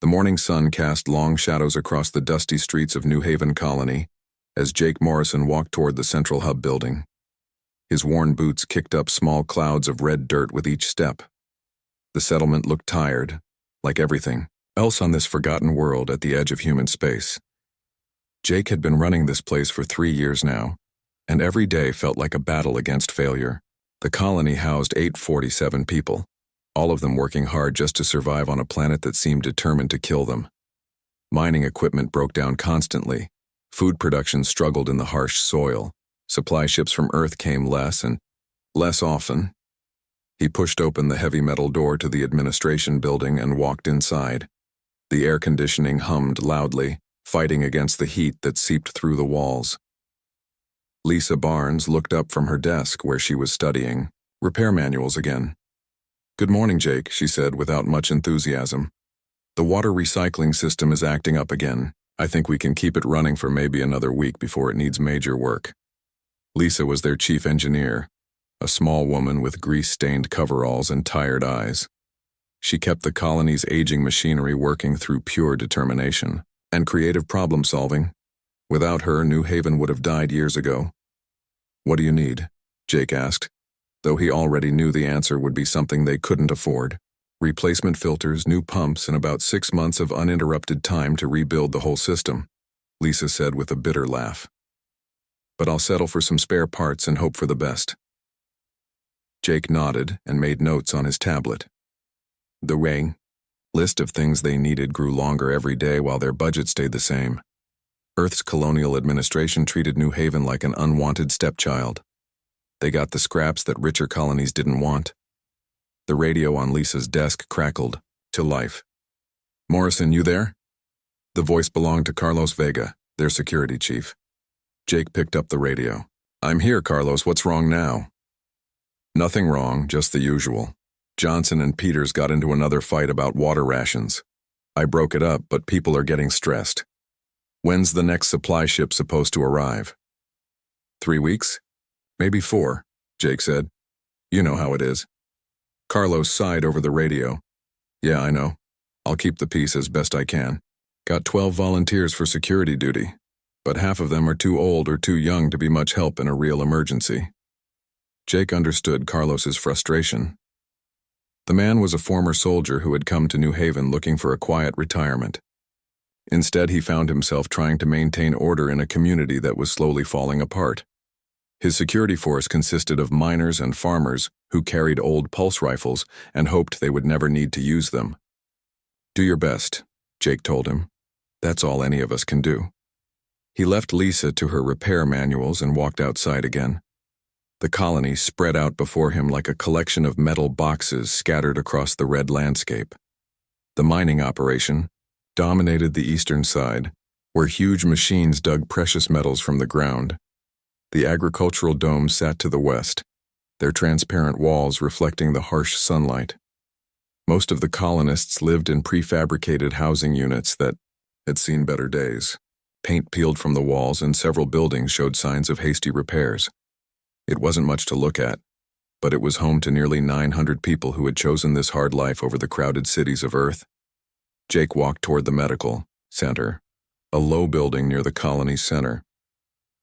The morning sun cast long shadows across the dusty streets of New Haven Colony as Jake Morrison walked toward the central hub building. His worn boots kicked up small clouds of red dirt with each step. The settlement looked tired, like everything else on this forgotten world at the edge of human space. Jake had been running this place for 3 years now, and every day felt like a battle against failure. The colony housed 847 people, all of them working hard just to survive on a planet that seemed determined to kill them. Mining equipment broke down constantly. Food production struggled in the harsh soil. Supply ships from Earth came less and less often. He pushed open the heavy metal door to the administration building and walked inside. The air conditioning hummed loudly, fighting against the heat that seeped through the walls. Lisa Barnes looked up from her desk where she was studying repair manuals again. "Good morning, Jake," she said without much enthusiasm. "The water recycling system is acting up again. I think we can keep it running for maybe another week before it needs major work." Lisa was their chief engineer, a small woman with grease-stained coveralls and tired eyes. She kept the colony's aging machinery working through pure determination and creative problem-solving. Without her, New Haven would have died years ago. "What do you need?" Jake asked, though he already knew the answer would be something they couldn't afford. Replacement filters, new pumps, and about 6 months of uninterrupted time to rebuild the whole system, Lisa said with a bitter laugh. "But I'll settle for some spare parts and hope for the best." Jake nodded and made notes on his tablet. The list of things they needed grew longer every day while their budget stayed the same. Earth's colonial administration treated New Haven like an unwanted stepchild. They got the scraps that richer colonies didn't want. The radio on Lisa's desk crackled to life. "Morrison, you there?" The voice belonged to Carlos Vega, their security chief. Jake picked up the radio. "I'm here, Carlos. What's wrong now?" "Nothing wrong, just the usual. Johnson and Peters got into another fight about water rations. I broke it up, but people are getting stressed. When's the next supply ship supposed to arrive?" 3 weeks? Maybe 4, Jake said. "You know how it is." Carlos sighed over the radio. "Yeah, I know. I'll keep the peace as best I can. Got 12 volunteers for security duty, but half of them are too old or too young to be much help in a real emergency." Jake understood Carlos's frustration. The man was a former soldier who had come to New Haven looking for a quiet retirement. Instead, he found himself trying to maintain order in a community that was slowly falling apart. His security force consisted of miners and farmers who carried old pulse rifles and hoped they would never need to use them. "Do your best," Jake told him. "That's all any of us can do." He left Lisa to her repair manuals and walked outside again. The colony spread out before him like a collection of metal boxes scattered across the red landscape. The mining operation dominated the eastern side, where huge machines dug precious metals from the ground. The agricultural domes sat to the west, their transparent walls reflecting the harsh sunlight. Most of the colonists lived in prefabricated housing units that had seen better days. Paint peeled from the walls and several buildings showed signs of hasty repairs. It wasn't much to look at, but it was home to nearly 900 people who had chosen this hard life over the crowded cities of Earth. Jake walked toward the medical center, a low building near the colony's center.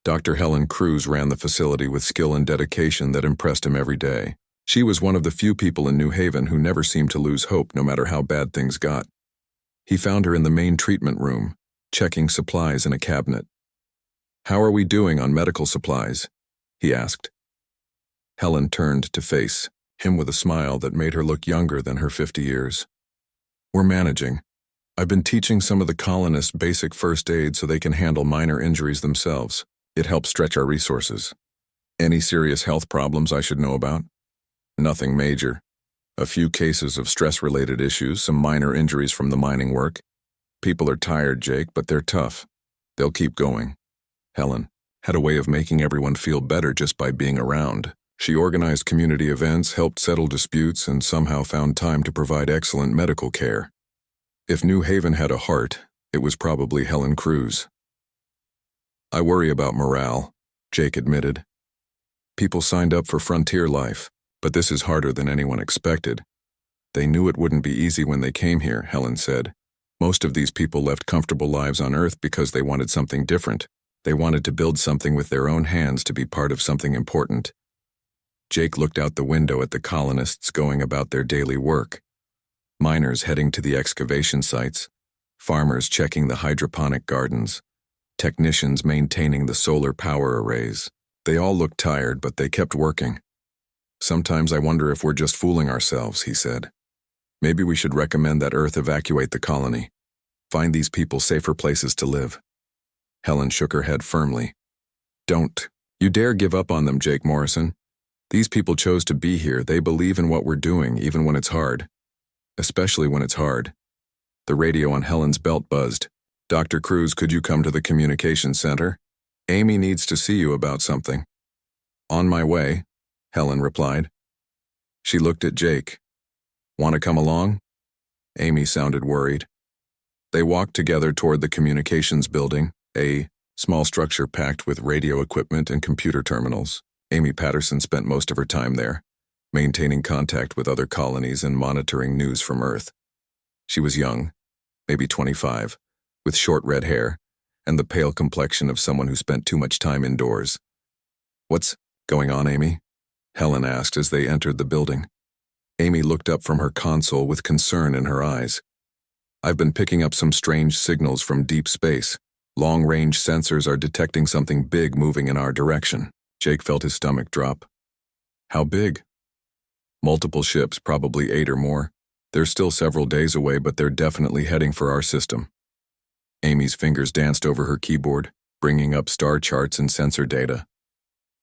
Dr. Helen Cruz ran the facility with skill and dedication that impressed him every day. She was one of the few people in New Haven who never seemed to lose hope no matter how bad things got. He found her in the main treatment room, checking supplies in a cabinet. "How are we doing on medical supplies?" he asked. Helen turned to face him with a smile that made her look younger than her 50 years. "We're managing. I've been teaching some of the colonists basic first aid so they can handle minor injuries themselves. It helps stretch our resources. Any serious health problems I should know about?" "Nothing major. A few cases of stress-related issues, some minor injuries from the mining work. People are tired, Jake, but they're tough. They'll keep going." Helen had a way of making everyone feel better just by being around. She organized community events, helped settle disputes, and somehow found time to provide excellent medical care. If New Haven had a heart, it was probably Helen Cruz. "I worry about morale," Jake admitted. "People signed up for frontier life, but this is harder than anyone expected." "They knew it wouldn't be easy when they came here," Helen said. Most of these people left comfortable lives on Earth because they wanted something different. They wanted to build something with their own hands to be part of something important. Jake looked out the window at the colonists going about their daily work. Miners heading to the excavation sites, farmers checking the hydroponic gardens, technicians maintaining the solar power arrays. They all looked tired, but they kept working. "Sometimes I wonder if we're just fooling ourselves," he said. "Maybe we should recommend that Earth evacuate the colony. Find these people safer places to live." Helen shook her head firmly. "Don't you dare give up on them, Jake Morrison. These people chose to be here. They believe in what we're doing, even when it's hard. Especially when it's hard." The radio on Helen's belt buzzed. "Dr. Cruz, could you come to the communications center? Amy needs to see you about something." "On my way," Helen replied. She looked at Jake. "Want to come along?" Amy sounded worried. They walked together toward the communications building, a small structure packed with radio equipment and computer terminals. Amy Patterson spent most of her time there, maintaining contact with other colonies and monitoring news from Earth. She was young, maybe 25, with short red hair and the pale complexion of someone who spent too much time indoors. "What's going on, Amy?" Helen asked as they entered the building. Amy looked up from her console with concern in her eyes. "I've been picking up some strange signals from deep space. Long-range sensors are detecting something big moving in our direction." Jake felt his stomach drop. "How big?" "Multiple ships, probably 8 or more. They're still several days away, but they're definitely heading for our system." Amy's fingers danced over her keyboard, bringing up star charts and sensor data.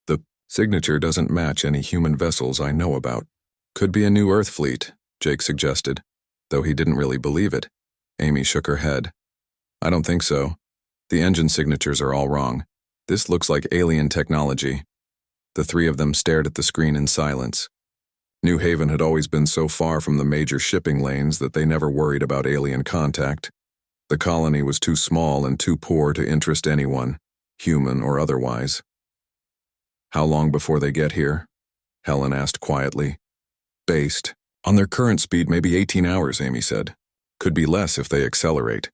"The signature doesn't match any human vessels I know about." "Could be a new Earth fleet," Jake suggested, though he didn't really believe it. Amy shook her head. "I don't think so. The engine signatures are all wrong. This looks like alien technology." The three of them stared at the screen in silence. New Haven had always been so far from the major shipping lanes that they never worried about alien contact. The colony was too small and too poor to interest anyone, human or otherwise. "How long before they get here?" Helen asked quietly. "Based on their current speed, maybe 18 hours, Amy said. Could be less if they accelerate."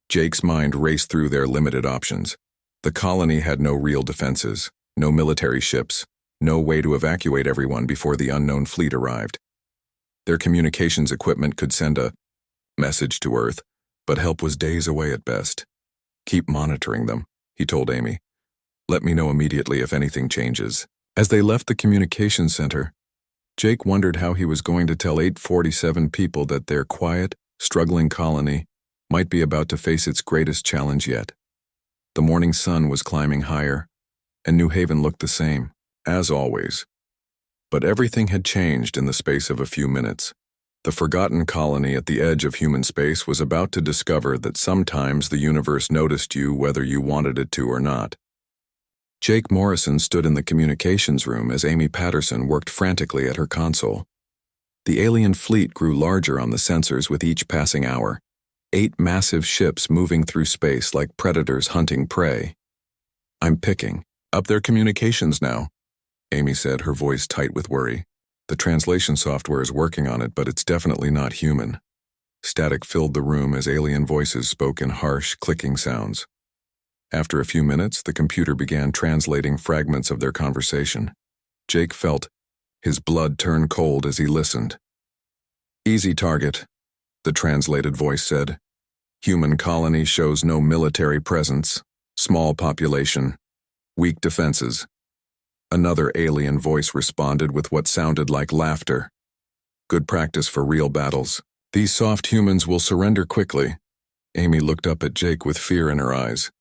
Jake's mind raced through their limited options. The colony had no real defenses, no military ships, no way to evacuate everyone before the unknown fleet arrived. Their communications equipment could send a message to Earth, but help was days away at best. "Keep monitoring them," he told Amy. "Let me know immediately if anything changes." As they left the communications center, Jake wondered how he was going to tell 847 people that their quiet, struggling colony might be about to face its greatest challenge yet. The morning sun was climbing higher, and New Haven looked the same, as always. But everything had changed in the space of a few minutes. The forgotten colony at the edge of human space was about to discover that sometimes the universe noticed you whether you wanted it to or not. Jake Morrison stood in the communications room as Amy Patterson worked frantically at her console. The alien fleet grew larger on the sensors with each passing hour. 8 massive ships moving through space like predators hunting prey. "I'm picking up their communications now," Amy said, her voice tight with worry. "The translation software is working on it, but it's definitely not human." Static filled the room as alien voices spoke in harsh, clicking sounds. After a few minutes, the computer began translating fragments of their conversation. Jake felt his blood turn cold as he listened. "Easy target," the translated voice said. "Human colony shows no military presence. Small population. Weak defenses." Another alien voice responded with what sounded like laughter. "Good practice for real battles. These soft humans will surrender quickly." Amy looked up at Jake with fear in her eyes.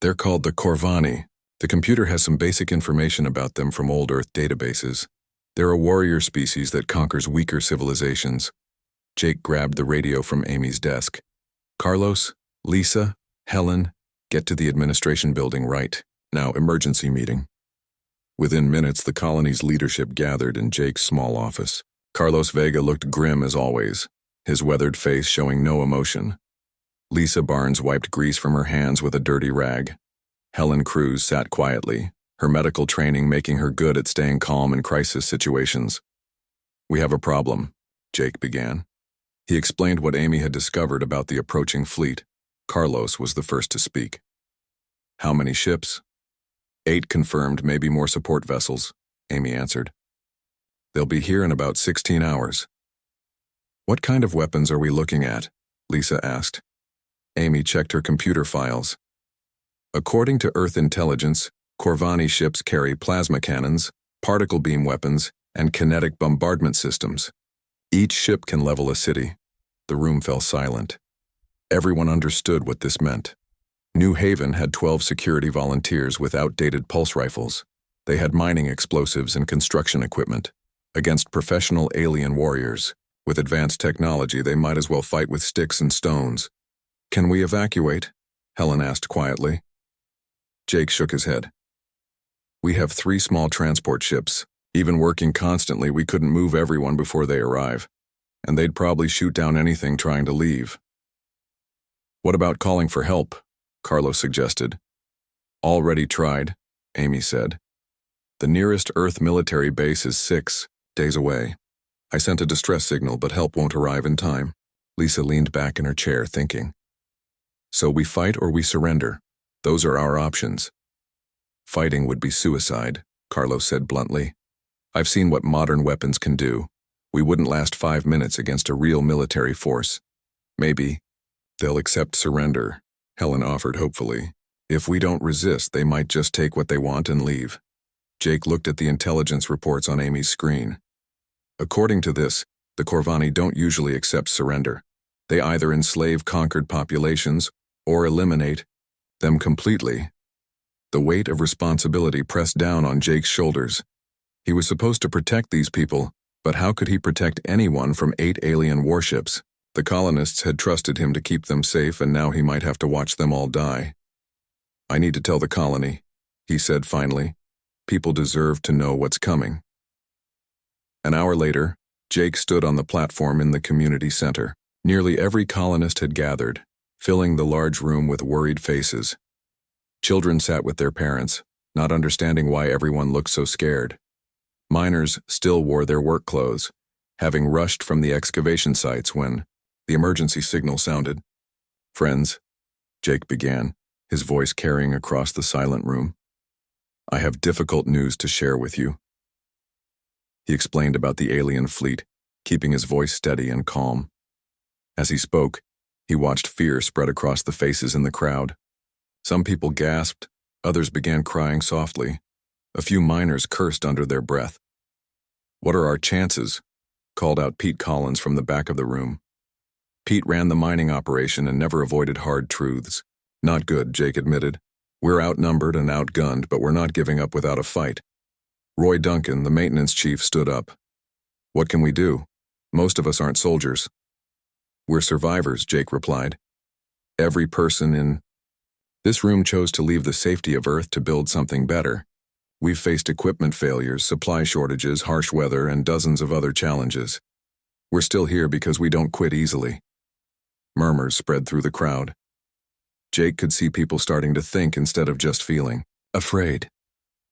"They're called the Corvani. The computer has some basic information about them from old Earth databases. They're a warrior species that conquers weaker civilizations." Jake grabbed the radio from Amy's desk. "Carlos, Lisa, Helen, get to the administration building right now, emergency meeting." Within minutes, the colony's leadership gathered in Jake's small office. Carlos Vega looked grim as always, his weathered face showing no emotion. Lisa Barnes wiped grease from her hands with a dirty rag. Helen Cruz sat quietly, her medical training making her good at staying calm in crisis situations. "We have a problem," Jake began. He explained what Amy had discovered about the approaching fleet. Carlos was the first to speak. How many ships? 8 confirmed, maybe more support vessels, Amy answered. They'll be here in about 16 hours. What kind of weapons are we looking at? Lisa asked. Amy checked her computer files. According to Earth intelligence, Corvani ships carry plasma cannons, particle beam weapons, and kinetic bombardment systems. Each ship can level a city. The room fell silent. Everyone understood what this meant. New Haven had 12 security volunteers with outdated pulse rifles. They had mining explosives and construction equipment. Against professional alien warriors, with advanced technology, they might as well fight with sticks and stones. Can we evacuate? Helen asked quietly. Jake shook his head. We have 3 small transport ships. Even working constantly, we couldn't move everyone before they arrive. And they'd probably shoot down anything trying to leave. What about calling for help? Carlos suggested. Already tried, Amy said. The nearest Earth military base is 6 days away. I sent a distress signal, but help won't arrive in time. Lisa leaned back in her chair, thinking. So we fight or we surrender. Those are our options. Fighting would be suicide, Carlos said bluntly. I've seen what modern weapons can do. We wouldn't last 5 minutes against a real military force. Maybe they'll accept surrender, Helen offered hopefully. If we don't resist, they might just take what they want and leave. Jake looked at the intelligence reports on Amy's screen. According to this, the Corvani don't usually accept surrender. They either enslave conquered populations or eliminate them completely. The weight of responsibility pressed down on Jake's shoulders. He was supposed to protect these people, but how could he protect anyone from 8 alien warships? The colonists had trusted him to keep them safe, and now he might have to watch them all die. I need to tell the colony, he said finally. People deserve to know what's coming. An hour later, Jake stood on the platform in the community center. Nearly every colonist had gathered, filling the large room with worried faces. Children sat with their parents, not understanding why everyone looked so scared. Miners still wore their work clothes, having rushed from the excavation sites when the emergency signal sounded. Friends, Jake began, his voice carrying across the silent room. I have difficult news to share with you. He explained about the alien fleet, keeping his voice steady and calm. As he spoke, he watched fear spread across the faces in the crowd. Some people gasped, others began crying softly. A few miners cursed under their breath. What are our chances? Called out Pete Collins from the back of the room. Pete ran the mining operation and never avoided hard truths. Not good, Jake admitted. We're outnumbered and outgunned, but we're not giving up without a fight. Roy Duncan, the maintenance chief, stood up. What can we do? Most of us aren't soldiers. We're survivors, Jake replied. Every person in this room chose to leave the safety of Earth to build something better. We've faced equipment failures, supply shortages, harsh weather, and dozens of other challenges. We're still here because we don't quit easily. Murmurs spread through the crowd. Jake could see people starting to think instead of just feeling afraid.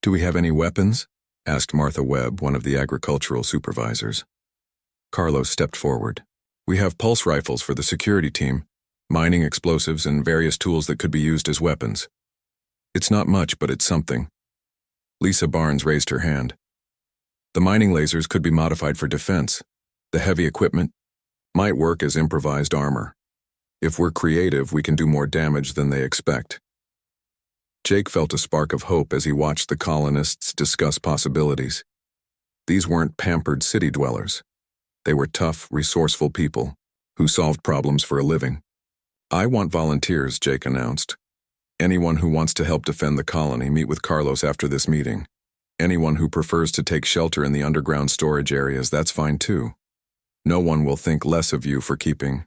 Do we have any weapons? Asked Martha Webb, one of the agricultural supervisors. Carlos stepped forward. We have pulse rifles for the security team, mining explosives, and various tools that could be used as weapons. It's not much, but it's something. Lisa Barnes raised her hand. The mining lasers could be modified for defense. The heavy equipment might work as improvised armor. If we're creative, we can do more damage than they expect. Jake felt a spark of hope as he watched the colonists discuss possibilities. These weren't pampered city dwellers. They were tough, resourceful people who solved problems for a living. I want volunteers, Jake announced. Anyone who wants to help defend the colony, meet with Carlos after this meeting. Anyone who prefers to take shelter in the underground storage areas, that's fine too. No one will think less of you for keeping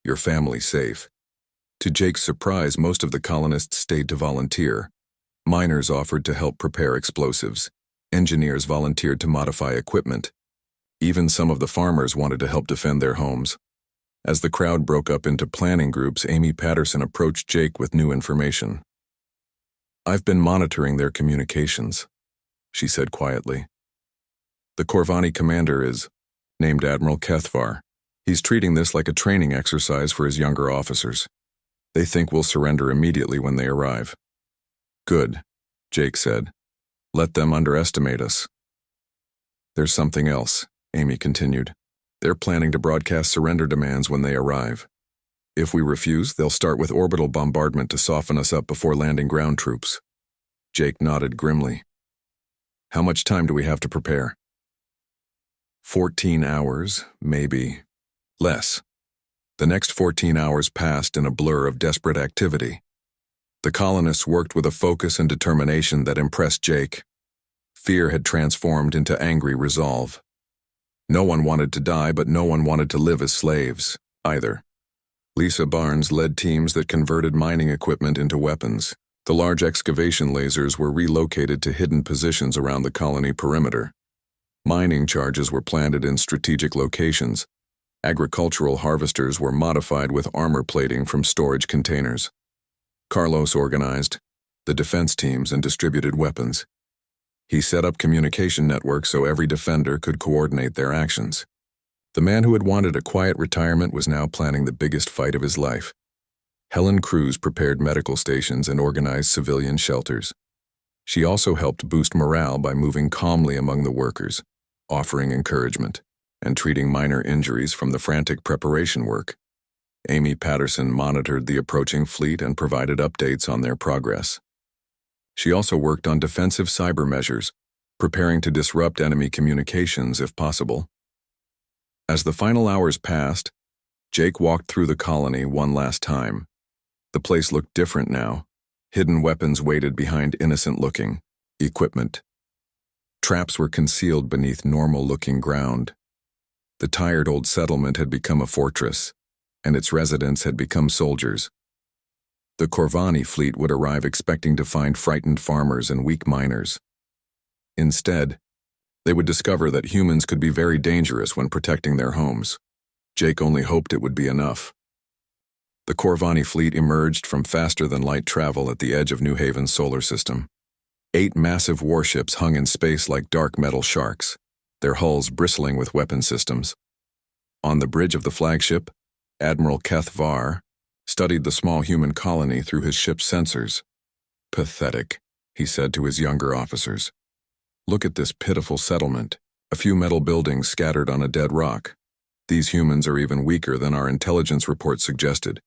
your family safe. To Jake's surprise, most of the colonists stayed to volunteer. Miners offered to help prepare explosives. Engineers volunteered to modify equipment. Even some of the farmers wanted to help defend their homes. As the crowd broke up into planning groups, Amy Patterson approached Jake with new information. I've been monitoring their communications, she said quietly. The Corvani commander is named Admiral Kethvar. He's treating this like a training exercise for his younger officers. They think we'll surrender immediately when they arrive. Good, Jake said. Let them underestimate us. There's something else, Amy continued. They're planning to broadcast surrender demands when they arrive. If we refuse, they'll start with orbital bombardment to soften us up before landing ground troops. Jake nodded grimly. How much time do we have to prepare? 14 hours, maybe less. The next 14 hours passed in a blur of desperate activity. The colonists worked with a focus and determination that impressed Jake. Fear had transformed into angry resolve. No one wanted to die, but no one wanted to live as slaves, either. Lisa Barnes led teams that converted mining equipment into weapons. The large excavation lasers were relocated to hidden positions around the colony perimeter. Mining charges were planted in strategic locations. Agricultural harvesters were modified with armor plating from storage containers. Carlos organized the defense teams and distributed weapons. He set up communication networks so every defender could coordinate their actions. The man who had wanted a quiet retirement was now planning the biggest fight of his life. Helen Cruz prepared medical stations and organized civilian shelters. She also helped boost morale by moving calmly among the workers, offering encouragement, and treating minor injuries from the frantic preparation work. Amy Patterson monitored the approaching fleet and provided updates on their progress. She also worked on defensive cyber measures, preparing to disrupt enemy communications if possible. As the final hours passed, Jake walked through the colony one last time. The place looked different now. Hidden weapons waited behind innocent-looking equipment. Traps were concealed beneath normal-looking ground. The tired old settlement had become a fortress, and its residents had become soldiers. The Corvani fleet would arrive expecting to find frightened farmers and weak miners. Instead, they would discover that humans could be very dangerous when protecting their homes. Jake only hoped it would be enough. The Corvani fleet emerged from faster-than-light travel at the edge of New Haven's solar system. 8 massive warships hung in space like dark metal sharks, their hulls bristling with weapon systems. On the bridge of the flagship, Admiral Keth Var studied the small human colony through his ship's sensors. Pathetic, he said to his younger officers. Look at this pitiful settlement, a few metal buildings scattered on a dead rock. These humans are even weaker than our intelligence report suggested.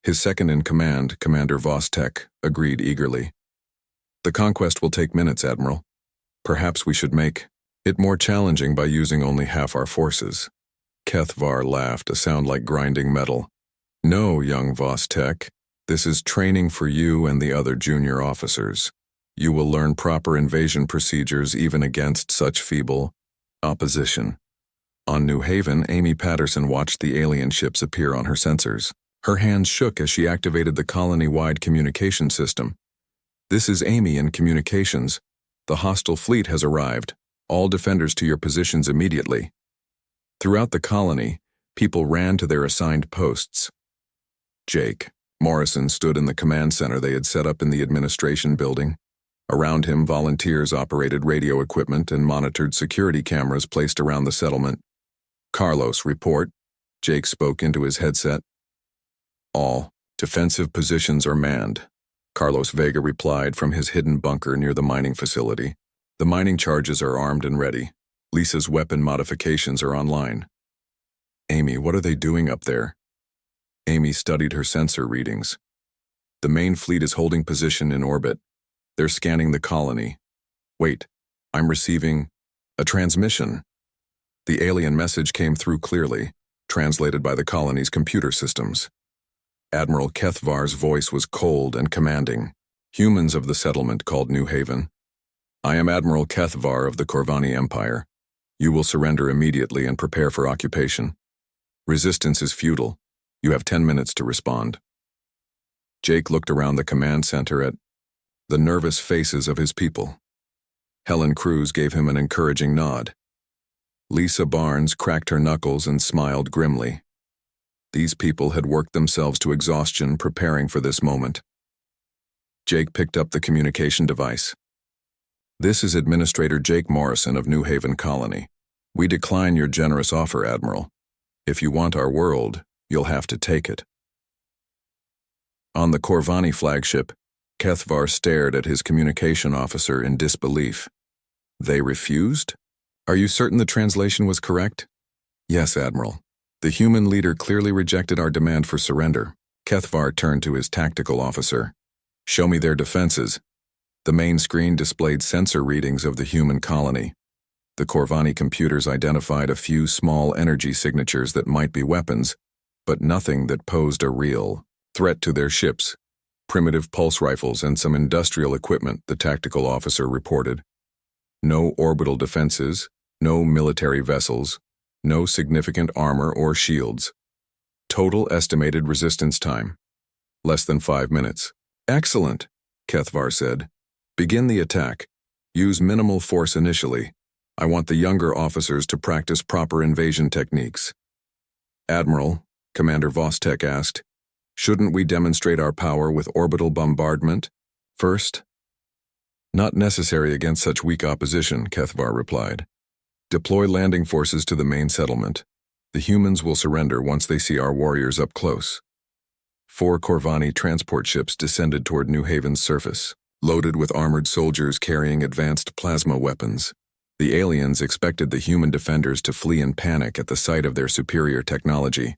His second-in-command, Commander Vostek, agreed eagerly. The conquest will take minutes, Admiral. Perhaps we should make it more challenging by using only half our forces. Keth Var laughed, a sound like grinding metal. No, young Vostek. This is training for you and the other junior officers. You will learn proper invasion procedures even against such feeble opposition. On New Haven, Amy Patterson watched the alien ships appear on her sensors. Her hands shook as she activated the colony-wide communication system. This is Amy in communications. The hostile fleet has arrived. All defenders to your positions immediately. Throughout the colony, people ran to their assigned posts. Jake Morrison stood in the command center they had set up in the administration building. Around him, volunteers operated radio equipment and monitored security cameras placed around the settlement. Carlos, report. Jake spoke into his headset. All defensive positions are manned. Carlos Vega replied from his hidden bunker near the mining facility. The mining charges are armed and ready. Lisa's weapon modifications are online. Amy, what are they doing up there? Amy studied her sensor readings. The main fleet is holding position in orbit. They're scanning the colony. Wait, I'm receiving a transmission. The alien message came through clearly, translated by the colony's computer systems. Admiral Keth Var's voice was cold and commanding. Humans of the settlement called New Haven. I am Admiral Keth Var of the Corvani Empire. You will surrender immediately and prepare for occupation. Resistance is futile. You have 10 minutes to respond. Jake looked around the command center at the nervous faces of his people. Helen Cruz gave him an encouraging nod. Lisa Barnes cracked her knuckles and smiled grimly. These people had worked themselves to exhaustion preparing for this moment. Jake picked up the communication device. This is Administrator Jake Morrison of New Haven Colony. We decline your generous offer, Admiral. If you want our world, you'll have to take it. On the Corvani flagship, Kethvar stared at his communication officer in disbelief. They refused? Are you certain the translation was correct? Yes, Admiral. The human leader clearly rejected our demand for surrender. Kethvar turned to his tactical officer. Show me their defenses. The main screen displayed sensor readings of the human colony. The Corvani computers identified a few small energy signatures that might be weapons, but nothing that posed a real threat to their ships. Primitive pulse rifles and some industrial equipment, the tactical officer reported. No orbital defenses, no military vessels, no significant armor or shields. Total estimated resistance time: less than 5 minutes. Excellent, Kethvar said. Begin the attack. Use minimal force initially. I want the younger officers to practice proper invasion techniques. Admiral, Commander Vostek asked, shouldn't we demonstrate our power with orbital bombardment first? Not necessary against such weak opposition, Kethvar replied. Deploy landing forces to the main settlement. The humans will surrender once they see our warriors up close. 4 Corvani transport ships descended toward New Haven's surface, loaded with armored soldiers carrying advanced plasma weapons. The aliens expected the human defenders to flee in panic at the sight of their superior technology.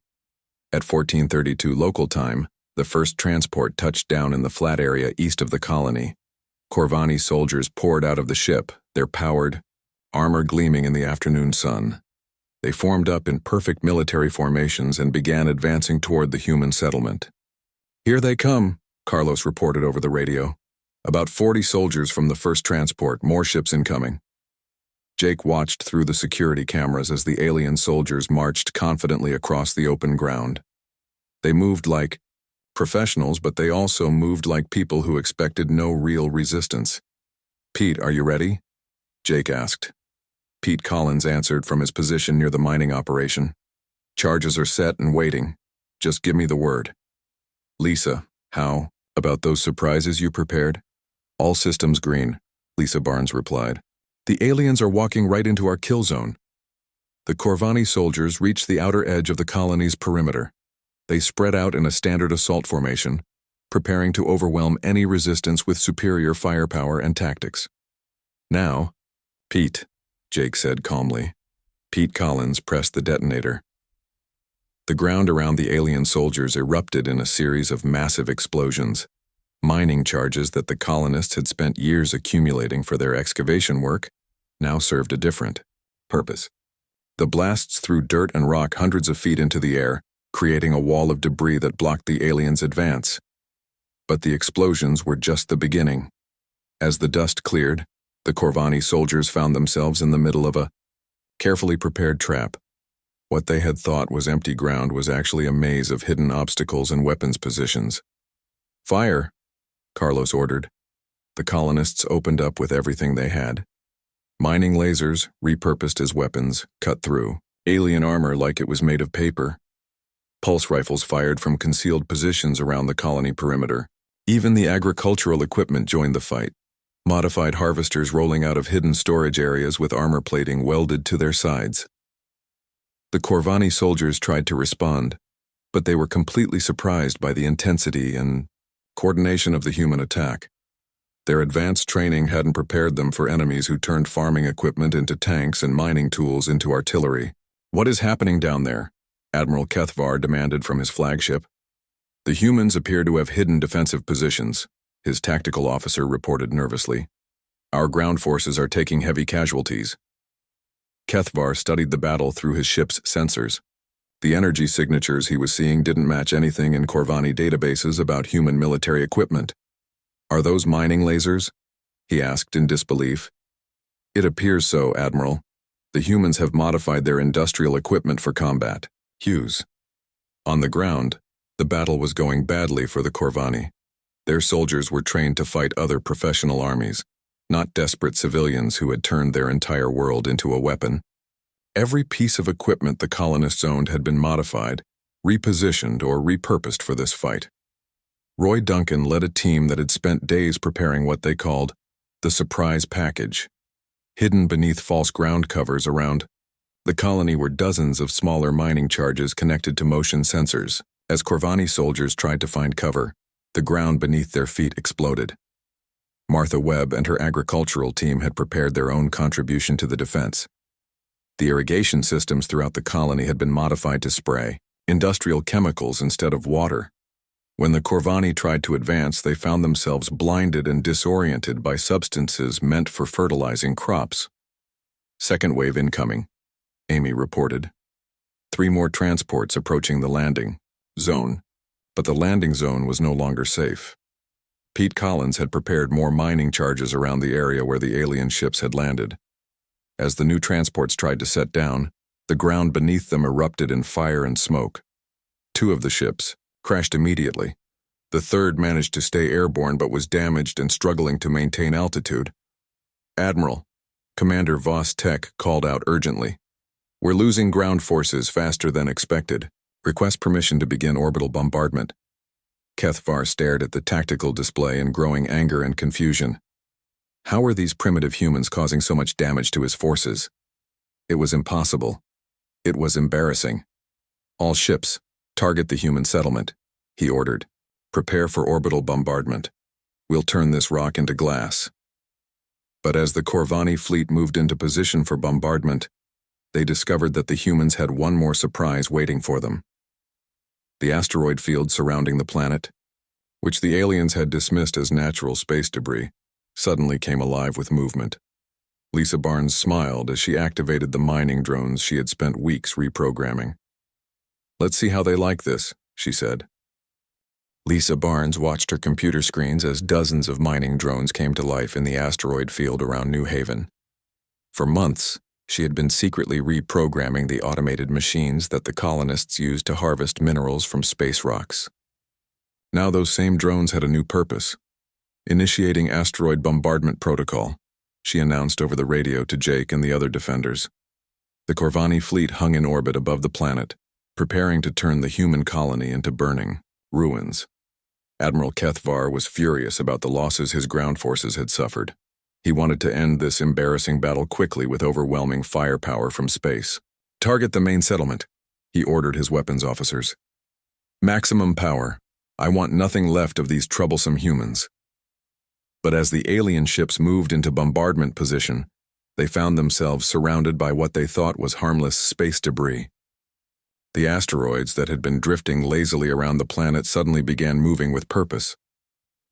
At 1432 local time, the first transport touched down in the flat area east of the colony. Corvani soldiers poured out of the ship, their powered, armor gleaming in the afternoon sun. They formed up in perfect military formations and began advancing toward the human settlement. Here they come, Carlos reported over the radio. About 40 soldiers from the first transport, more ships incoming. Jake watched through the security cameras as the alien soldiers marched confidently across the open ground. They moved like professionals, but they also moved like people who expected no real resistance. Pete, are you ready? Jake asked. Pete Collins answered from his position near the mining operation. Charges are set and waiting. Just give me the word. Lisa, how about those surprises you prepared? All systems green, Lisa Barnes replied. The aliens are walking right into our kill zone. The Corvani soldiers reached the outer edge of the colony's perimeter. They spread out in a standard assault formation, preparing to overwhelm any resistance with superior firepower and tactics. Now, Pete, Jake said calmly. Pete Collins pressed the detonator. The ground around the alien soldiers erupted in a series of massive explosions. Mining charges that the colonists had spent years accumulating for their excavation work now served a different purpose. The blasts threw dirt and rock hundreds of feet into the air, creating a wall of debris that blocked the aliens' advance. But the explosions were just the beginning. As the dust cleared, the Corvani soldiers found themselves in the middle of a carefully prepared trap. What they had thought was empty ground was actually a maze of hidden obstacles and weapons positions. Fire, Carlos ordered. The colonists opened up with everything they had. Mining lasers, repurposed as weapons, cut through. Alien armor like it was made of paper. Pulse rifles fired from concealed positions around the colony perimeter. Even the agricultural equipment joined the fight. Modified harvesters rolling out of hidden storage areas with armor plating welded to their sides. The Corvani soldiers tried to respond, but they were completely surprised by the intensity and coordination of the human attack. Their advanced training hadn't prepared them for enemies who turned farming equipment into tanks and mining tools into artillery. What is happening down there? Admiral Kethvar demanded from his flagship. The humans appear to have hidden defensive positions, his tactical officer reported nervously. Our ground forces are taking heavy casualties. Kethvar studied the battle through his ship's sensors. The energy signatures he was seeing didn't match anything in Corvani databases about human military equipment. Are those mining lasers? He asked in disbelief. It appears so, Admiral. The humans have modified their industrial equipment for combat. Hughes. On the ground, the battle was going badly for the Corvani. Their soldiers were trained to fight other professional armies, not desperate civilians who had turned their entire world into a weapon. Every piece of equipment the colonists owned had been modified, repositioned, or repurposed for this fight. Roy Duncan led a team that had spent days preparing what they called the surprise package, hidden beneath false ground covers around The colony were dozens of smaller mining charges connected to motion sensors. As Corvani soldiers tried to find cover, the ground beneath their feet exploded. Martha Webb and her agricultural team had prepared their own contribution to the defense. The irrigation systems throughout the colony had been modified to spray industrial chemicals instead of water. When the Corvani tried to advance, they found themselves blinded and disoriented by substances meant for fertilizing crops. Second wave incoming, Amy reported. 3 more transports approaching the landing zone, but the landing zone was no longer safe. Pete Collins had prepared more mining charges around the area where the alien ships had landed. As the new transports tried to set down, the ground beneath them erupted in fire and smoke. 2 of the ships crashed immediately. The third managed to stay airborne but was damaged and struggling to maintain altitude. Admiral, Commander Voss Tech called out urgently. "We're losing ground forces faster than expected. Request permission to begin orbital bombardment." Kethvar stared at the tactical display in growing anger and confusion. How were these primitive humans causing so much damage to his forces? It was impossible. It was embarrassing. "All ships, target the human settlement," he ordered. "Prepare for orbital bombardment. We'll turn this rock into glass." But as the Corvani fleet moved into position for bombardment, they discovered that the humans had one more surprise waiting for them. The asteroid field surrounding the planet, which the aliens had dismissed as natural space debris, suddenly came alive with movement. Lisa Barnes smiled as she activated the mining drones she had spent weeks reprogramming. "Let's see how they like this," she said. Lisa Barnes watched her computer screens as dozens of mining drones came to life in the asteroid field around New Haven. For months, she had been secretly reprogramming the automated machines that the colonists used to harvest minerals from space rocks. Now those same drones had a new purpose. Initiating asteroid bombardment protocol, she announced over the radio to Jake and the other defenders. The Corvani fleet hung in orbit above the planet, preparing to turn the human colony into burning ruins. Admiral Kethvar was furious about the losses his ground forces had suffered. He wanted to end this embarrassing battle quickly with overwhelming firepower from space. "Target the main settlement," he ordered his weapons officers. "Maximum power. I want nothing left of these troublesome humans." But as the alien ships moved into bombardment position, they found themselves surrounded by what they thought was harmless space debris. The asteroids that had been drifting lazily around the planet suddenly began moving with purpose.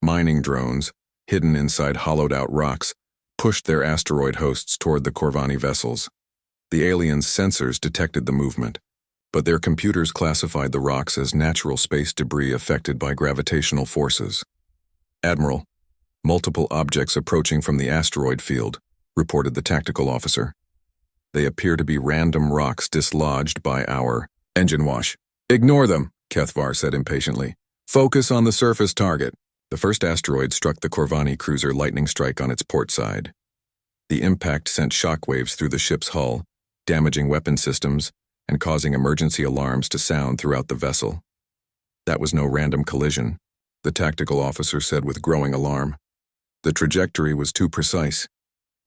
Mining drones, hidden inside hollowed-out rocks, pushed their asteroid hosts toward the Corvani vessels. The aliens' sensors detected the movement, but their computers classified the rocks as natural space debris affected by gravitational forces. "Admiral, multiple objects approaching from the asteroid field," reported the tactical officer. "They appear to be random rocks dislodged by our engine wash." "Ignore them," Kethvar said impatiently. "Focus on the surface target." The first asteroid struck the Corvani cruiser lightning strike on its port side. The impact sent shockwaves through the ship's hull, damaging weapon systems and causing emergency alarms to sound throughout the vessel. "That was no random collision," the tactical officer said with growing alarm. "The trajectory was too precise.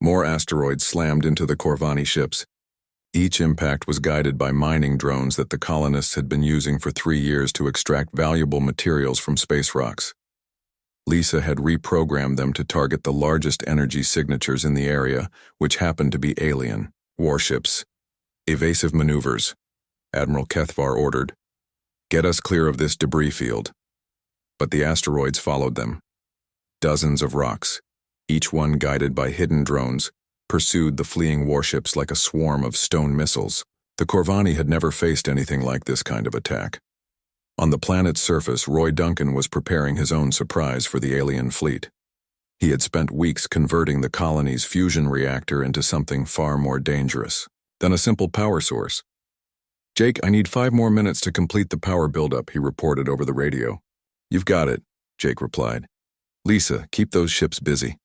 More asteroids slammed into the Corvani ships. Each impact was guided by mining drones that the colonists had been using for 3 years to extract valuable materials from space rocks. Lisa had reprogrammed them to target the largest energy signatures in the area, which happened to be alien warships. "Evasive maneuvers," Admiral Kethvar ordered. "Get us clear of this debris field." But the asteroids followed them. Dozens of rocks, each one guided by hidden drones, pursued the fleeing warships like a swarm of stone missiles. The Corvani had never faced anything like this kind of attack. On the planet's surface, Roy Duncan was preparing his own surprise for the alien fleet. He had spent weeks converting the colony's fusion reactor into something far more dangerous than a simple power source. "Jake, I need 5 more minutes to complete the power buildup," he reported over the radio. "You've got it," Jake replied. "Lisa, keep those ships busy."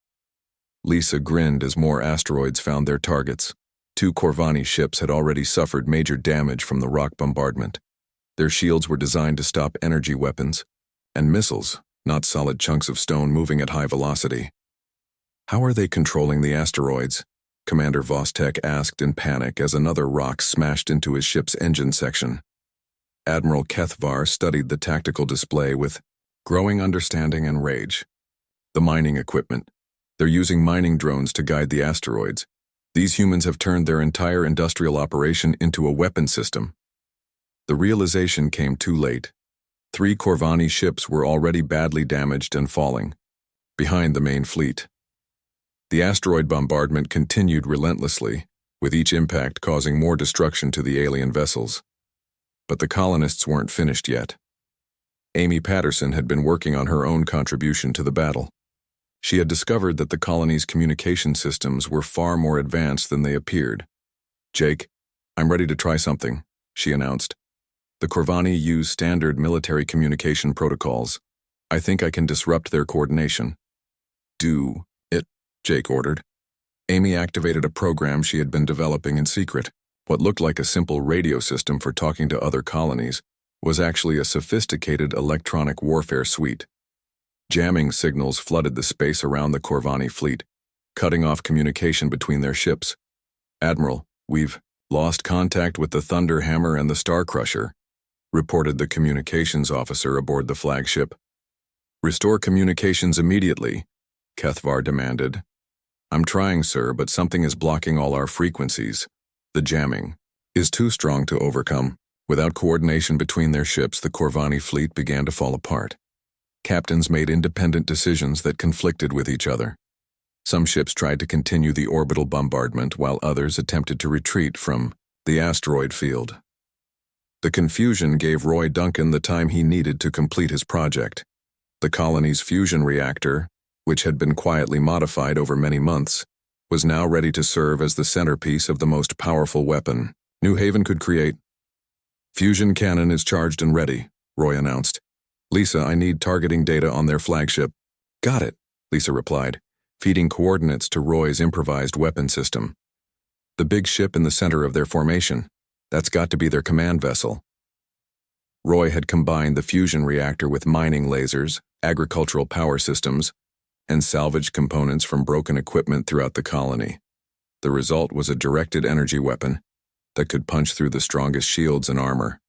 Lisa grinned as more asteroids found their targets. 2 Corvani ships had already suffered major damage from the rock bombardment. Their shields were designed to stop energy weapons and missiles, not solid chunks of stone moving at high velocity. "How are they controlling the asteroids?" Commander Vostek asked in panic as another rock smashed into his ship's engine section. Admiral Kethvar studied the tactical display with growing understanding and rage. The mining equipment. They're using mining drones to guide the asteroids. These humans have turned their entire industrial operation into a weapon system. The realization came too late. 3 Corvani ships were already badly damaged and falling, behind the main fleet. The asteroid bombardment continued relentlessly, with each impact causing more destruction to the alien vessels. But the colonists weren't finished yet. Amy Patterson had been working on her own contribution to the battle. She had discovered that the colony's communication systems were far more advanced than they appeared. "Jake, I'm ready to try something," she announced. "The Corvani use standard military communication protocols. I think I can disrupt their coordination." "Do it," Jake ordered. Amy activated a program she had been developing in secret. What looked like a simple radio system for talking to other colonies was actually a sophisticated electronic warfare suite. Jamming signals flooded the space around the Corvani fleet, cutting off communication between their ships. "Admiral, we've lost contact with the Thunder Hammer and the Star Crusher," reported the communications officer aboard the flagship. "Restore communications immediately," Kethvar demanded. "I'm trying, sir, but something is blocking all our frequencies. The jamming is too strong to overcome." Without coordination between their ships, the Corvani fleet began to fall apart. Captains made independent decisions that conflicted with each other. Some ships tried to continue the orbital bombardment while others attempted to retreat from the asteroid field. The confusion gave Roy Duncan the time he needed to complete his project. The colony's fusion reactor, which had been quietly modified over many months, was now ready to serve as the centerpiece of the most powerful weapon New Haven could create. "Fusion cannon is charged and ready," Roy announced. "Lisa, I need targeting data on their flagship." "Got it," Lisa replied, feeding coordinates to Roy's improvised weapon system. "The big ship in the center of their formation. That's got to be their command vessel." Roy had combined the fusion reactor with mining lasers, agricultural power systems, and salvaged components from broken equipment throughout the colony. The result was a directed energy weapon that could punch through the strongest shields and armor.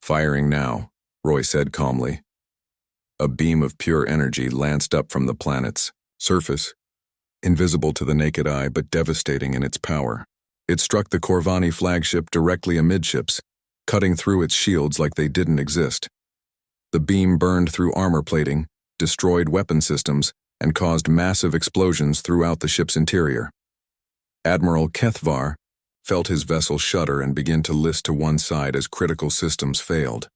"Firing now," Roy said calmly. A beam of pure energy lanced up from the planet's surface, invisible to the naked eye but devastating in its power. It struck the Corvani flagship directly amidships, cutting through its shields like they didn't exist. The beam burned through armor plating, destroyed weapon systems, and caused massive explosions throughout the ship's interior. Admiral Kethvar felt his vessel shudder and begin to list to one side as critical systems failed.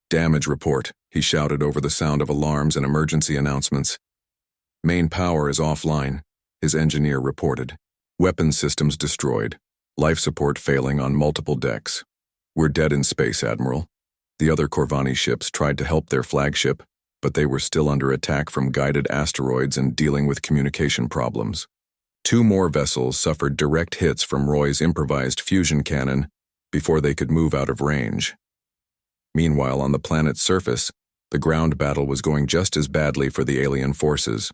"Damage report," he shouted over the sound of alarms and emergency announcements. "Main power is offline," his engineer reported. "Weapons systems destroyed. Life support failing on multiple decks. We're dead in space, Admiral." The other Corvani ships tried to help their flagship, but they were still under attack from guided asteroids and dealing with communication problems. 2 more vessels suffered direct hits from Roy's improvised fusion cannon before they could move out of range. Meanwhile, on the planet's surface, the ground battle was going just as badly for the alien forces.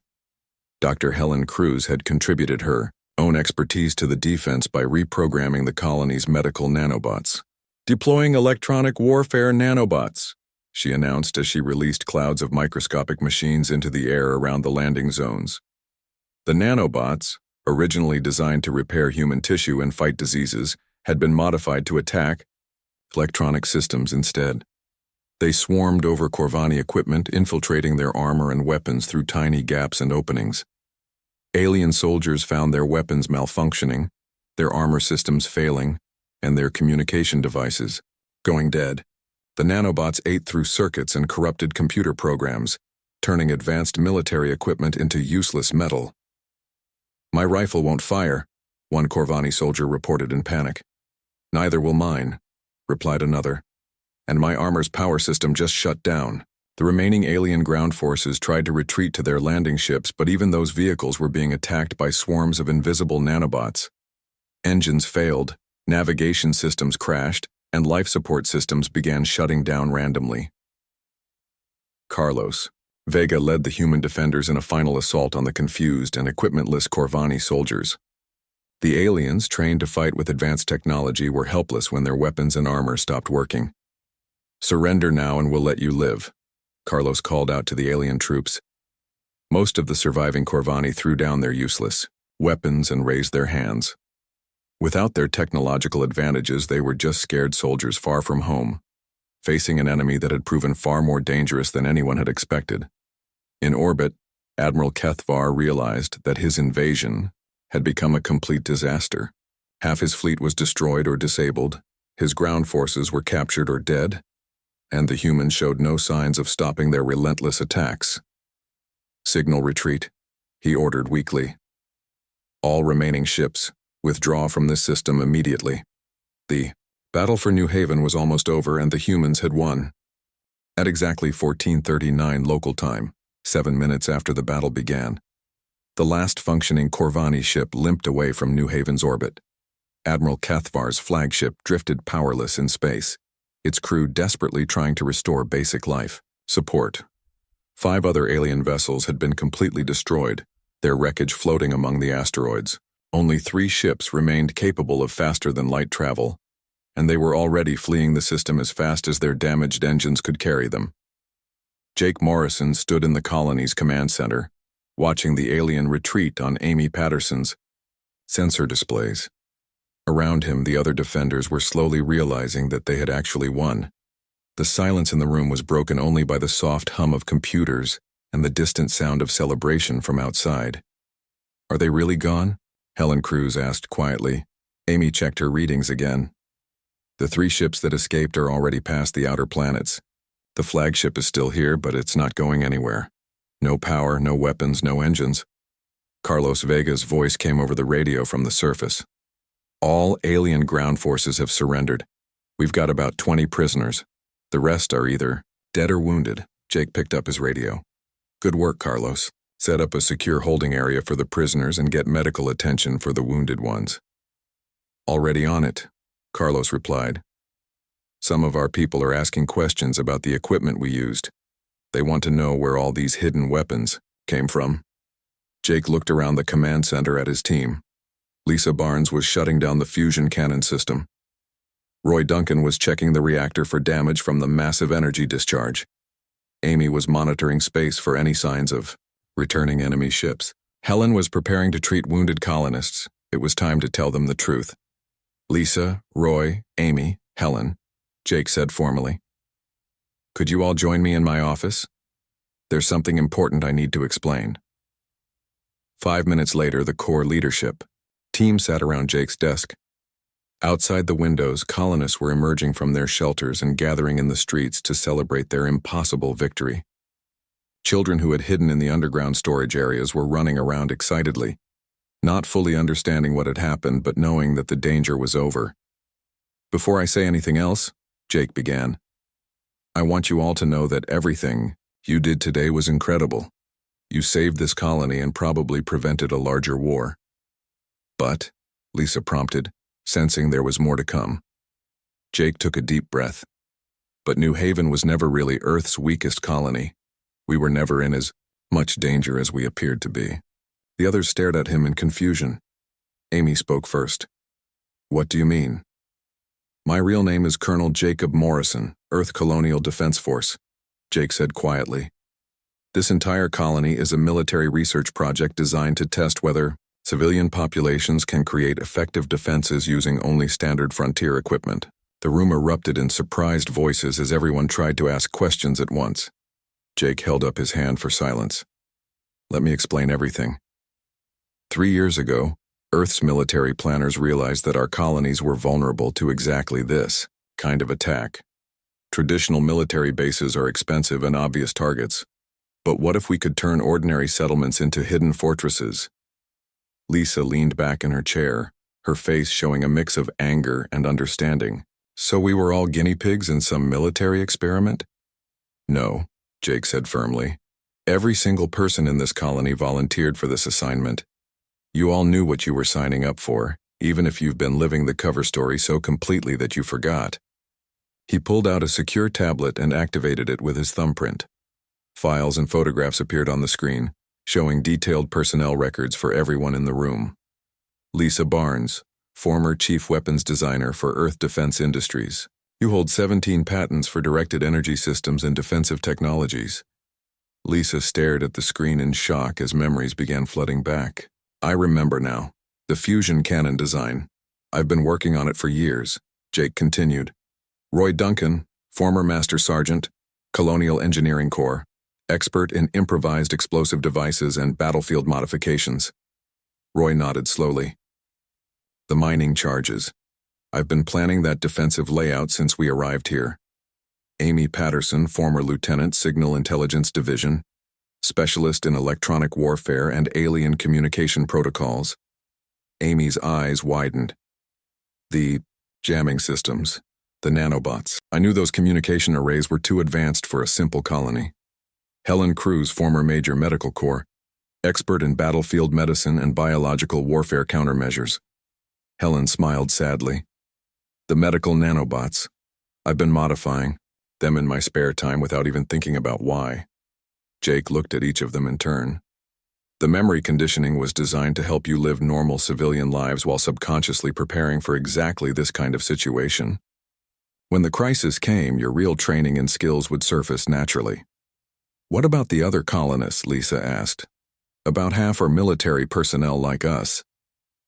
Dr. Helen Cruz had contributed her own expertise to the defense by reprogramming the colony's medical nanobots. "Deploying electronic warfare nanobots," she announced as she released clouds of microscopic machines into the air around the landing zones. The nanobots, originally designed to repair human tissue and fight diseases, had been modified to attack electronic systems instead. They swarmed over Corvani equipment, infiltrating their armor and weapons through tiny gaps and openings. Alien soldiers found their weapons malfunctioning, their armor systems failing, and their communication devices going dead. The nanobots ate through circuits and corrupted computer programs, turning advanced military equipment into useless metal. "My rifle won't fire," one Corvani soldier reported in panic. "Neither will mine," replied another. "And my armor's power system just shut down." The remaining alien ground forces tried to retreat to their landing ships, but even those vehicles were being attacked by swarms of invisible nanobots. Engines failed, navigation systems crashed, and life support systems began shutting down randomly. Carlos Vega led the human defenders in a final assault on the confused and equipmentless Corvani soldiers. The aliens, trained to fight with advanced technology, were helpless when their weapons and armor stopped working. "Surrender now and we'll let you live," Carlos called out to the alien troops. Most of the surviving Corvani threw down their useless weapons and raised their hands. Without their technological advantages, they were just scared soldiers far from home, facing an enemy that had proven far more dangerous than anyone had expected. In orbit, Admiral Kethvar realized that his invasion had become a complete disaster. Half his fleet was destroyed or disabled, his ground forces were captured or dead, and the humans showed no signs of stopping their relentless attacks. "Signal retreat," he ordered weakly. "All remaining ships, withdraw from this system immediately." The battle for New Haven was almost over and the humans had won. At exactly 14:39 local time, 7 minutes after the battle began, the last functioning Corvani ship limped away from New Haven's orbit. Admiral Kethvar's flagship drifted powerless in space, its crew desperately trying to restore basic life support. 5 other alien vessels had been completely destroyed, their wreckage floating among the asteroids. Only 3 ships remained capable of faster-than-light travel, and they were already fleeing the system as fast as their damaged engines could carry them. Jake Morrison stood in the colony's command center, watching the alien retreat on Amy Patterson's sensor displays. Around him, the other defenders were slowly realizing that they had actually won. The silence in the room was broken only by the soft hum of computers and the distant sound of celebration from outside. "Are they really gone?" Helen Cruz asked quietly. Amy checked her readings again. "The 3 ships that escaped are already past the outer planets. The flagship is still here, but it's not going anywhere. No power, no weapons, no engines." Carlos Vega's voice came over the radio from the surface. "All alien ground forces have surrendered. We've got about 20 prisoners. The rest are either dead or wounded." Jake picked up his radio. "Good work, Carlos. Set up a secure holding area for the prisoners and get medical attention for the wounded ones." "Already on it," Carlos replied. "Some of our people are asking questions about the equipment we used. They want to know where all these hidden weapons came from." Jake looked around the command center at his team. Lisa Barnes was shutting down the fusion cannon system. Roy Duncan was checking the reactor for damage from the massive energy discharge. Amy was monitoring space for any signs of returning enemy ships. Helen was preparing to treat wounded colonists. It was time to tell them the truth. "Lisa, Roy, Amy, Helen," Jake said formally. "Could you all join me in my office? There's something important I need to explain." 5 minutes later, the core leadership team sat around Jake's desk. Outside the windows, colonists were emerging from their shelters and gathering in the streets to celebrate their impossible victory. Children who had hidden in the underground storage areas were running around excitedly, not fully understanding what had happened but knowing that the danger was over. "Before I say anything else," Jake began, "I want you all to know that everything you did today was incredible. You saved this colony and probably prevented a larger war." "But," Lisa prompted, sensing there was more to come. Jake took a deep breath. "But New Haven was never really Earth's weakest colony. We were never in as much danger as we appeared to be." The others stared at him in confusion. Amy spoke first. "What do you mean?" "My real name is Colonel Jacob Morrison, Earth Colonial Defense Force," Jake said quietly. "This entire colony is a military research project designed to test whether civilian populations can create effective defenses using only standard frontier equipment." The room erupted in surprised voices as everyone tried to ask questions at once. Jake held up his hand for silence. "Let me explain everything. 3 years ago, Earth's military planners realized that our colonies were vulnerable to exactly this kind of attack. Traditional military bases are expensive and obvious targets. But what if we could turn ordinary settlements into hidden fortresses?" Lisa leaned back in her chair, her face showing a mix of anger and understanding. "So we were all guinea pigs in some military experiment?" "No," Jake said firmly. "Every single person in this colony volunteered for this assignment. You all knew what you were signing up for, even if you've been living the cover story so completely that you forgot." He pulled out a secure tablet and activated it with his thumbprint. Files and photographs appeared on the screen, showing detailed personnel records for everyone in the room. Lisa Barnes, former chief weapons designer for Earth Defense Industries. You hold 17 patents for directed energy systems and defensive technologies. Lisa stared at the screen in shock as memories began flooding back. I remember now. The fusion cannon design. I've been working on it for years, Jake continued. Roy Duncan, former Master Sergeant, Colonial Engineering Corps, expert in improvised explosive devices and battlefield modifications. Roy nodded slowly. The mining charges. I've been planning that defensive layout since we arrived here. Amy Patterson, former Lieutenant, Signal Intelligence Division, specialist in electronic warfare and alien communication protocols. Amy's eyes widened. The jamming systems, the nanobots. I knew those communication arrays were too advanced for a simple colony. Helen Cruz, former Major Medical Corps, expert in battlefield medicine and biological warfare countermeasures. Helen smiled sadly. The medical nanobots. I've been modifying them in my spare time without even thinking about why. Jake looked at each of them in turn. The memory conditioning was designed to help you live normal civilian lives while subconsciously preparing for exactly this kind of situation. When the crisis came, your real training and skills would surface naturally. What about the other colonists? Lisa asked. About half are military personnel like us.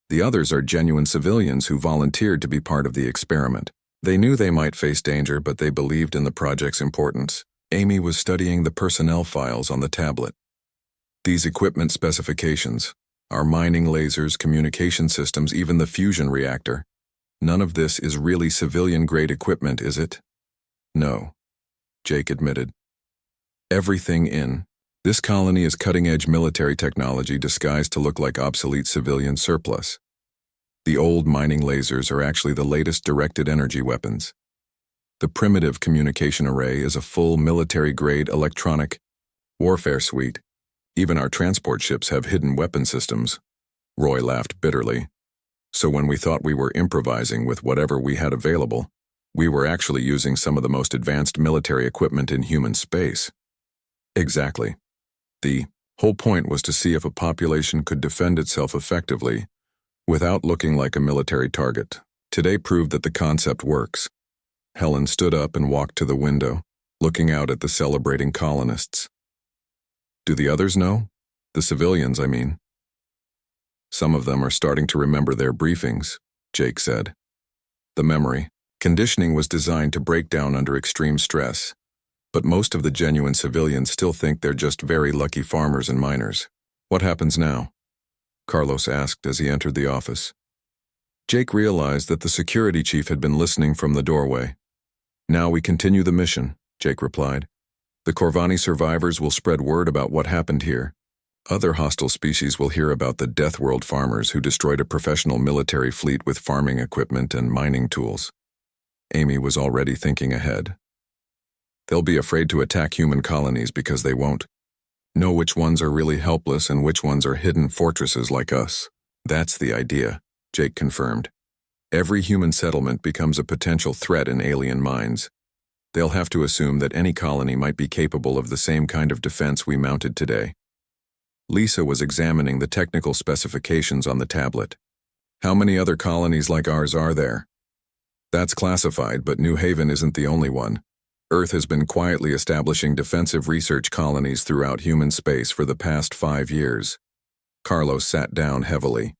The others are genuine civilians who volunteered to be part of the experiment. They knew they might face danger, but they believed in the project's importance. Amy was studying the personnel files on the tablet. These equipment specifications, our mining lasers, communication systems, even the fusion reactor. None of this is really civilian-grade equipment, is it? No, Jake admitted. Everything in this colony is cutting-edge military technology disguised to look like obsolete civilian surplus. The old mining lasers are actually the latest directed energy weapons. The primitive communication array is a full military-grade electronic warfare suite. Even our transport ships have hidden weapon systems. Roy laughed bitterly. So when we thought we were improvising with whatever we had available, we were actually using some of the most advanced military equipment in human space. Exactly. The whole point was to see if a population could defend itself effectively without looking like a military target. Today proved that the concept works. Helen stood up and walked to the window, looking out at the celebrating colonists. Do the others know? The civilians, I mean. Some of them are starting to remember their briefings, Jake said. The memory conditioning was designed to break down under extreme stress, but most of the genuine civilians still think they're just very lucky farmers and miners. What happens now? Carlos asked as he entered the office. Jake realized that the security chief had been listening from the doorway. Now we continue the mission, Jake replied. The Corvani survivors will spread word about what happened here. Other hostile species will hear about the Death World farmers who destroyed a professional military fleet with farming equipment and mining tools. Amy was already thinking ahead. They'll be afraid to attack human colonies because they won't know which ones are really helpless and which ones are hidden fortresses like us. That's the idea, Jake confirmed. Every human settlement becomes a potential threat in alien minds. They'll have to assume that any colony might be capable of the same kind of defense we mounted today. Lisa was examining the technical specifications on the tablet. How many other colonies like ours are there? That's classified, but New Haven isn't the only one. Earth has been quietly establishing defensive research colonies throughout human space for the past 5 years. Carlos sat down heavily.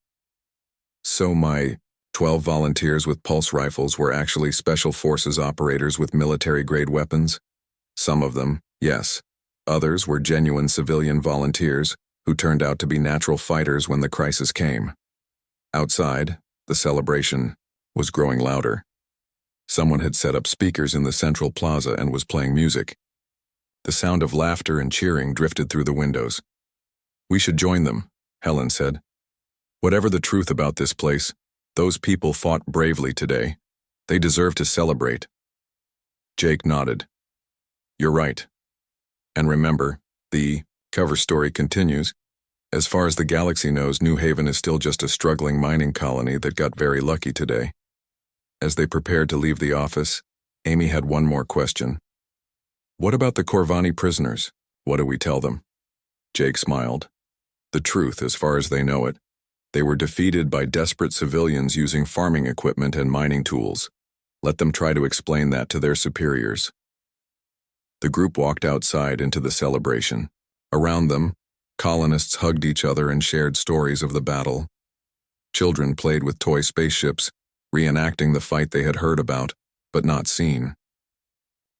So my 12 volunteers with pulse rifles were actually special forces operators with military-grade weapons? Some of them, yes. Others were genuine civilian volunteers who turned out to be natural fighters when the crisis came. Outside, the celebration was growing louder. Someone had set up speakers in the central plaza and was playing music. The sound of laughter and cheering drifted through the windows. We should join them, Helen said. Whatever the truth about this place, those people fought bravely today. They deserve to celebrate. Jake nodded. You're right. And remember, the cover story continues. As far as the galaxy knows, New Haven is still just a struggling mining colony that got very lucky today. As they prepared to leave the office, Amy had one more question. What about the Corvani prisoners? What do we tell them? Jake smiled. The truth, as far as they know it. They were defeated by desperate civilians using farming equipment and mining tools. Let them try to explain that to their superiors. The group walked outside into the celebration. Around them, colonists hugged each other and shared stories of the battle. Children played with toy spaceships, reenacting the fight they had heard about, but not seen.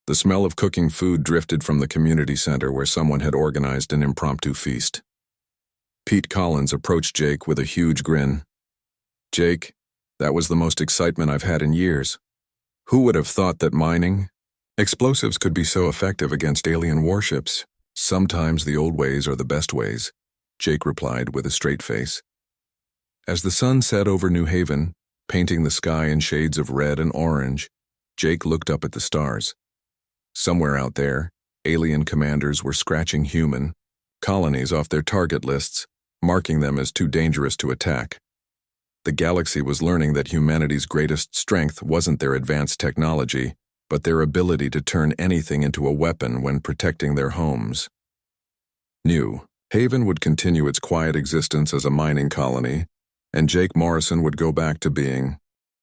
The smell of cooking food drifted from the community center where someone had organized an impromptu feast. Pete Collins approached Jake with a huge grin. "Jake, that was the most excitement I've had in years. Who would have thought that mining explosives could be so effective against alien warships? Sometimes the old ways are the best ways," Jake replied with a straight face. As the sun set over New Haven, painting the sky in shades of red and orange, Jake looked up at the stars. Somewhere out there, alien commanders were scratching human colonies off their target lists, marking them as too dangerous to attack. The galaxy was learning that humanity's greatest strength wasn't their advanced technology, but their ability to turn anything into a weapon when protecting their homes. New Haven would continue its quiet existence as a mining colony, and Jake Morrison would go back to being